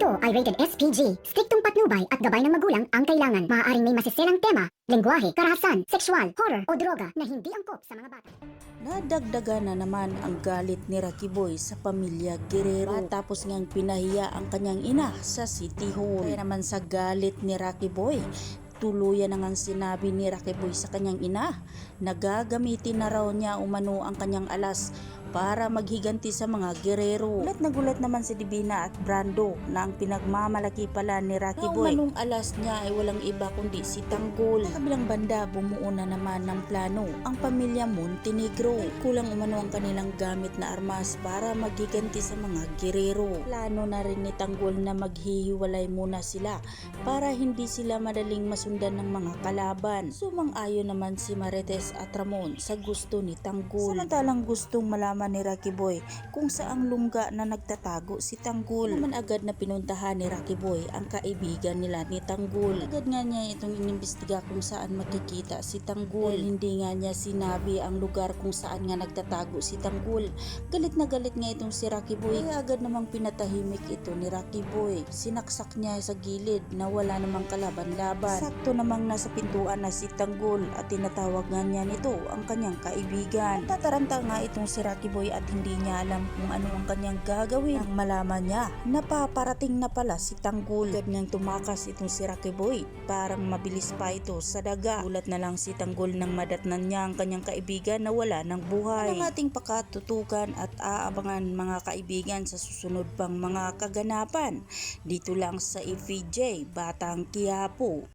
Ito ay rated SPG. Striktong patnubay at gabay ng magulang ang kailangan. Maaaring may masiselang tema, lengguwahe, karahasan, sexual, horror o droga na hindi angkop sa mga bata. Nadagdagan na naman ang galit ni Rocky Boy sa pamilya Guerrero matapos ngang pinahiya ang kanyang ina sa City Hall. Kaya naman sa galit ni Rocky Boy, tuluyan na ngang sinabi ni Rocky Boy sa kanyang ina na gagamitin na raw niya umano ang kanyang alas para maghiganti sa mga Guerrero. Gulat na gulat naman si Divina at Brando na ang pinagmamalaki pala ni Rocky Boy manong alas niya ay walang iba kundi si Tanggol. Sa kabilang banda, bumuo na naman ng plano ang pamilya Montenegro. Kulang umano ang kanilang gamit na armas para maghiganti sa mga Guerrero. Plano na rin ni Tanggol na maghihiwalay muna sila para hindi sila madaling masundan ng mga kalaban. Sumang-ayon naman si Marites at Ramon sa gusto ni Tanggol. Samantalang gustong malaman ni Rocky Boy kung saang lungga na nagtatago si Tanggol. Naman agad na pinuntahan ni Rocky Boy ang kaibigan nila ni Tanggol. Agad nga niya itong inimbestiga kung saan makikita si Tanggol. Hindi nga niya sinabi ang lugar kung saan nga nagtatago si Tanggol. Galit na galit nga itong si Rocky Boy. Kaya agad namang pinatahimik ito ni Rocky Boy. Sinaksak niya sa gilid na wala namang kalaban-laban. Sakto namang nasa pintuan na si Tanggol at tinatawag nga niya nito ang kanyang kaibigan. Tataranta nga itong si Rocky Boy at hindi niya alam kung ano ang kanyang gagawin. Nang malaman niya, napaparating na pala si Tanggol. Agad niyang tumakas itong si Rocky Boy. Parang mabilis pa ito sa daga. Ulat na lang si Tanggol nang madatnan niya ang kanyang kaibigan na wala ng buhay. Ang ating pakatutukan at aabangan mga kaibigan sa susunod pang mga kaganapan. Dito lang sa FJ Batang Quiapo.